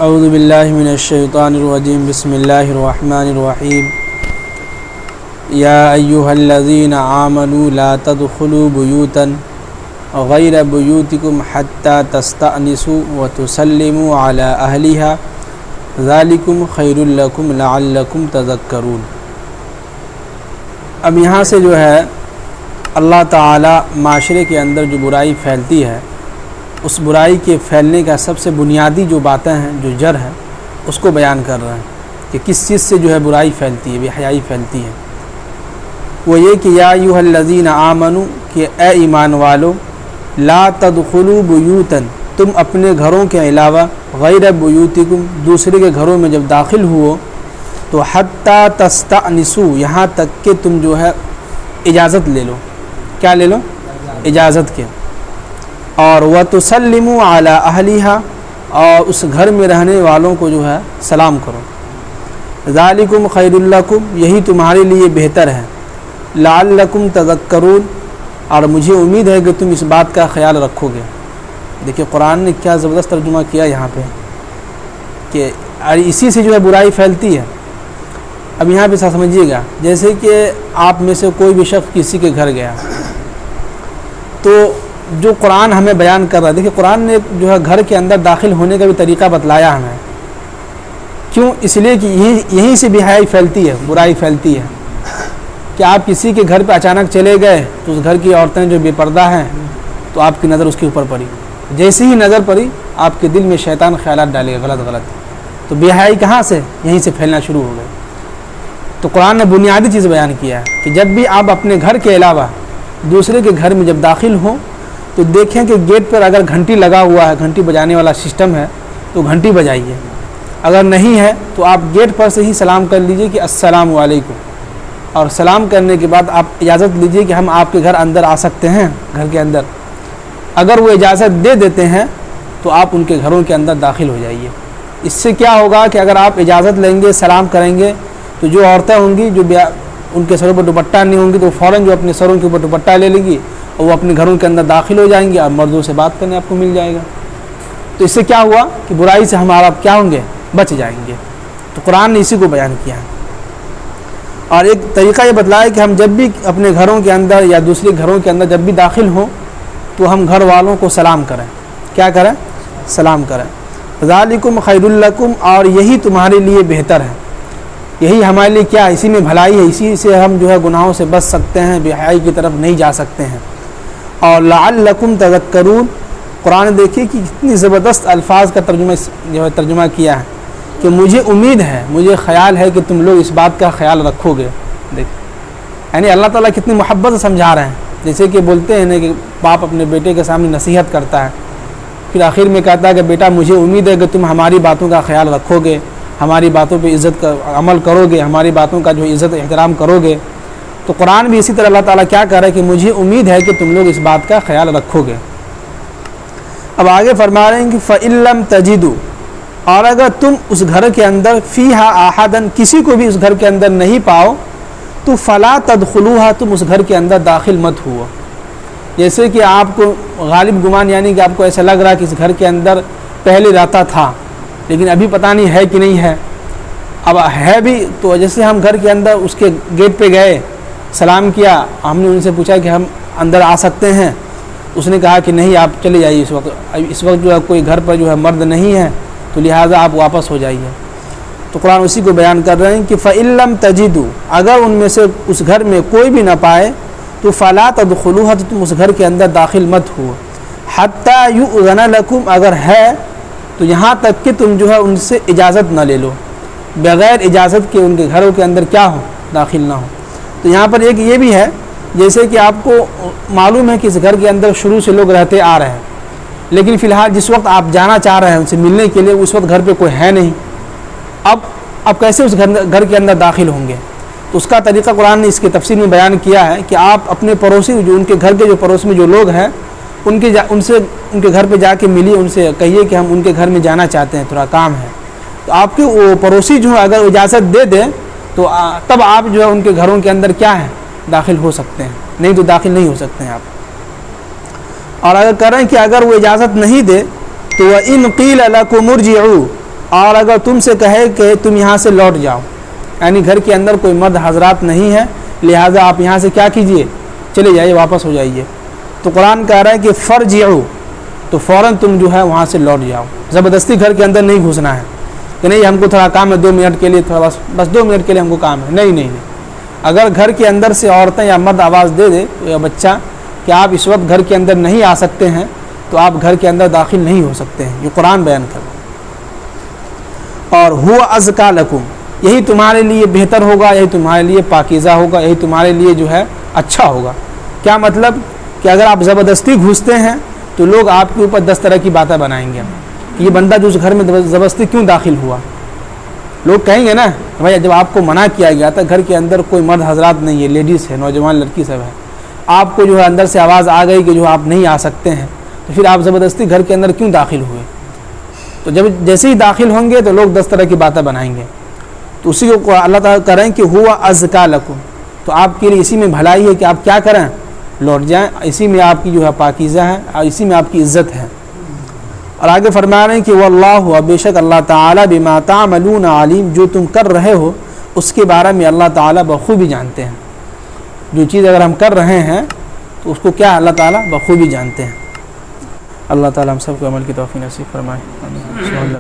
اعوذ باللہ من الشیطان الرجیم بسم اللہ الرحمن الرحیم یا ایہا الذین آمنوا لا تدخلوا بیوتا غیر بیوتکم حتی تستأنسوا وتسلموا علی اہلہا ذالکم خیر لکم لعلکم تذکرون۔ اب یہاں سے جو ہے اللہ تعالی معاشرے کے اندر جو برائی پھیلتی ہے اس برائی کے پھیلنے کا سب سے بنیادی جو باتیں ہیں، جو جڑ ہے، اس کو بیان کر رہے ہیں کہ کس چیز سے جو ہے برائی پھیلتی ہے، بے حیائی پھیلتی ہے۔ وہ یہ کہ یا ایھا الذین آمنوا، کہ اے ایمان والو، لا تدخلوا بیوتا، تم اپنے گھروں کے علاوہ غیر بیوتکم، دوسرے کے گھروں میں جب داخل ہو تو حتی تستأنسوا، یہاں تک کہ تم جو ہے اجازت لے لو۔ کیا لے لو؟ اجازت کے۔ اور وَتُسَلِّمُوا عَلَىٰ أَهْلِهَا، اور اس گھر میں رہنے والوں کو جو ہے سلام کرو۔ ذَالِكُمْ خَيْرٌ لَكُمْ، یہی تمہارے لیے بہتر ہے۔ لَعَلَّكُمْ تَذَكَّرُونَ، اور مجھے امید ہے کہ تم اس بات کا خیال رکھو گے۔ دیکھیں قرآن نے کیا زبردست ترجمہ کیا یہاں پہ کہ اسی سے جو ہے برائی پھیلتی ہے۔ اب یہاں پہ سمجھیے گا، جیسے کہ آپ میں سے کوئی بھی شخص کسی کے گھر گیا تو جو قرآن ہمیں بیان کر رہا ہے، دیکھیں قرآن نے جو ہے گھر کے اندر داخل ہونے کا بھی طریقہ بتلایا ہمیں۔ کیوں؟ اس لیے کہ یہیں سے بے حیائی پھیلتی ہے، برائی پھیلتی ہے۔ کہ آپ کسی کے گھر پہ اچانک چلے گئے تو اس گھر کی عورتیں جو بے پردہ ہیں تو آپ کی نظر اس کے اوپر پڑی، جیسی ہی نظر پڑی آپ کے دل میں شیطان خیالات ڈالے گا غلط، تو بے حیائی کہاں سے؟ یہیں سے پھیلنا شروع ہو گئی۔ تو قرآن نے بنیادی چیز بیان کیا ہے کہ جب بھی آپ اپنے گھر کے علاوہ دوسرے کے گھر میں جب داخل ہوں تو دیکھیں کہ گیٹ پر اگر گھنٹی لگا ہوا ہے، گھنٹی بجانے والا سسٹم ہے تو گھنٹی بجائیے، اگر نہیں ہے تو آپ گیٹ پر سے ہی سلام کر لیجئے کہ السلام علیکم، اور سلام کرنے کے بعد آپ اجازت لیجئے کہ ہم آپ کے گھر اندر آ سکتے ہیں۔ گھر کے اندر اگر وہ اجازت دے دیتے ہیں تو آپ ان کے گھروں کے اندر داخل ہو جائیے۔ اس سے کیا ہوگا کہ اگر آپ اجازت لیں گے، سلام کریں گے، تو جو عورتیں ہوں گی جو ان کے سروں پر دوپٹہ نہیں ہوں گی تو فوراً جو اپنے سروں کے اوپر دوپٹہ لے لیں گی اور وہ اپنے گھروں کے اندر داخل ہو جائیں گے اور مردوں سے بات کرنے آپ کو مل جائے گا۔ تو اس سے کیا ہوا کہ برائی سے ہمارا کیا ہوں گے؟ بچ جائیں گے۔ تو قرآن نے اسی کو بیان کیا ہے۔ اور ایک طریقہ یہ بتلایا کہ ہم جب بھی اپنے گھروں کے اندر یا دوسرے گھروں کے اندر جب بھی داخل ہوں تو ہم گھر والوں کو سلام کریں۔ کیا کریں؟ سلام کریں۔ ذالکم خیر لکم، اور یہی تمہارے لیے بہتر ہے، یہی ہمارے لیے کیا ہے؟ اسی میں بھلائی ہے، اسی سے ہم جو ہے گناہوں سے بچ سکتے ہیں، بے حیائی کی طرف نہیں جا سکتے ہیں۔ اور لعلکم تذکرون، قرآن دیکھیے کہ کتنی زبردست الفاظ کا ترجمہ کیا ہے کہ مجھے امید ہے، مجھے خیال ہے کہ تم لوگ اس بات کا خیال رکھو گے۔ دیکھ یعنی اللہ تعالیٰ کتنی محبت سے سمجھا رہے ہیں، جیسے کہ بولتے ہیں نا کہ باپ اپنے بیٹے کے سامنے نصیحت کرتا ہے، پھر آخر میں کہتا ہے کہ بیٹا مجھے امید ہے کہ تم ہماری باتوں کا خیال رکھو گے، ہماری باتوں پہ عزت کا عمل کرو گے، ہماری باتوں کا جو عزت احترام کرو گے۔ تو قرآن بھی اسی طرح اللہ تعالیٰ کیا کہہ رہا ہے کہ مجھے امید ہے کہ تم لوگ اس بات کا خیال رکھو گے۔ اب آگے فرما رہے ہیں کہ فَإِن لَّمْ تَجِدُوا، اور اگر تم اس گھر کے اندر فِيهَا أَحَدًا، کسی کو بھی اس گھر کے اندر نہیں پاؤ تو فَلَا تَدْخُلُوهَا، تم اس گھر کے اندر داخل مت ہو۔ جیسے کہ آپ کو غالب گمان، یعنی کہ آپ کو ایسا لگ رہا ہے کہ اس گھر کے اندر پہلے رہتا تھا لیکن ابھی پتہ نہیں ہے کہ نہیں ہے۔ اب ہے بھی تو جیسے ہم گھر کے اندر اس کے گیٹ پہ گئے، سلام کیا، ہم نے ان سے پوچھا کہ ہم اندر آ سکتے ہیں، اس نے کہا کہ نہیں آپ چلے جائیے، اس وقت جو ہے کوئی گھر پر جو ہے مرد نہیں ہے تو لہٰذا آپ واپس ہو جائیے۔ تو قرآن اسی کو بیان کر رہے ہیں کہ فَإِن لَّمْ تَجِدُوا، اگر ان میں سے اس گھر میں کوئی بھی نہ پائے تو فَلَا تَدْخُلُوهَا، تو تم اس گھر کے اندر داخل مت ہو۔ حَتَّى يُؤْذَنَ لَكُمْ، اگر ہے تو یہاں تک کہ تم جو ہے ان سے اجازت نہ لے لو، بغیر اجازت کے ان کے گھروں کے اندر کیا ہو؟ داخل نہ ہو۔ تو یہاں پر ایک یہ بھی ہے، جیسے کہ آپ کو معلوم ہے کہ اس گھر کے اندر شروع سے لوگ رہتے آ رہے ہیں، لیکن فی الحال جس وقت آپ جانا چاہ رہے ہیں ان سے ملنے کے لیے، اس وقت گھر پہ کوئی ہے نہیں، اب کیسے اس گھر کے اندر داخل ہوں گے؟ تو اس کا طریقہ قرآن نے اس کے تفسیر میں بیان کیا ہے کہ آپ اپنے پڑوسی، جو ان کے گھر کے جو پڑوس میں جو لوگ ہیں ان کے گھر پہ جا کے ملیے، ان سے کہیے کہ ہم ان کے گھر میں جانا چاہتے ہیں، تھوڑا کام ہے۔ تو آپ کے وہ پڑوسی جو ہے اگر اجازت دے دیں تو تب آپ جو ہے ان کے گھروں کے اندر کیا ہے؟ داخل ہو سکتے ہیں، نہیں تو داخل نہیں ہو سکتے ہیں آپ۔ اور اگر کریں کہ اگر وہ اجازت نہیں دے تو وَإِن قِيلَ لَكُمُ ارْجِعُوا، اور اگر تم سے کہے کہ تم یہاں سے لوٹ جاؤ، یعنی گھر کے اندر کوئی مرد حضرات نہیں ہے، لہٰذا آپ یہاں سے کیا کیجئے، چلے جائیے، واپس ہو جائیے، تو قرآن کہہ رہا ہے کہ فرجعوا، تو فوراً تم جو ہے وہاں سے لوٹ جاؤ، زبردستی گھر کے اندر نہیں گھسنا ہے کہ نہیں ہم کو تھوڑا کام ہے 2 منٹ کے لیے، تھوڑا بس 2 منٹ کے لیے ہم کو کام ہے، نہیں نہیں نہیں۔ اگر گھر کے اندر سے عورتیں یا مرد آواز دے دے یا بچہ کہ آپ اس وقت گھر کے اندر نہیں آ سکتے ہیں، تو آپ گھر کے اندر داخل نہیں ہو سکتے ہیں، یہ قرآن بیان کر رہا ہے۔ اور ہوا ازکا لکم، یہی تمہارے لیے بہتر ہوگا، یہی تمہارے لیے پاکیزہ ہوگا، یہی تمہارے لیے جو ہے اچھا ہوگا۔ کیا مطلب کہ اگر آپ زبردستی گھستے ہیں تو لوگ آپ کے اوپر 10 طرح کی باتیں بنائیں گے کہ یہ بندہ جو اس گھر میں زبردستی کیوں داخل ہوا۔ لوگ کہیں گے نا بھائی جب آپ کو منع کیا گیا تھا، گھر کے اندر کوئی مرد حضرات نہیں ہے، لیڈیز ہے، نوجوان لڑکی سب ہے، آپ کو جو ہے اندر سے آواز آ گئی کہ جو آپ نہیں آ سکتے ہیں، تو پھر آپ زبردستی گھر کے اندر کیوں داخل ہوئے؟ تو جب جیسے ہی داخل ہوں گے تو لوگ 10 طرح کی باتیں بنائیں گے، تو اسی کو اللہ تعالیٰ کہہ رہے ہیں کہ ہوا ازکا لکم، تو آپ کے لیے اسی میں بھلائی ہے کہ آپ کیا کریں، لوٹ جائیں، اسی میں آپ کی جو ہے پاکیزہ ہے اور اسی میں آپ کی عزت ہے۔ اور آگے فرما رہے ہیں کہ واللہ، بے شک اللہ تعالیٰ بما تعملون علیم، جو تم کر رہے ہو اس کے بارے میں اللہ تعالیٰ بخوبی جانتے ہیں۔ جو چیز اگر ہم کر رہے ہیں تو اس کو کیا اللہ تعالیٰ بخوبی جانتے ہیں۔ اللہ تعالیٰ ہم سب کو عمل کی توفیق نصیب فرمائے۔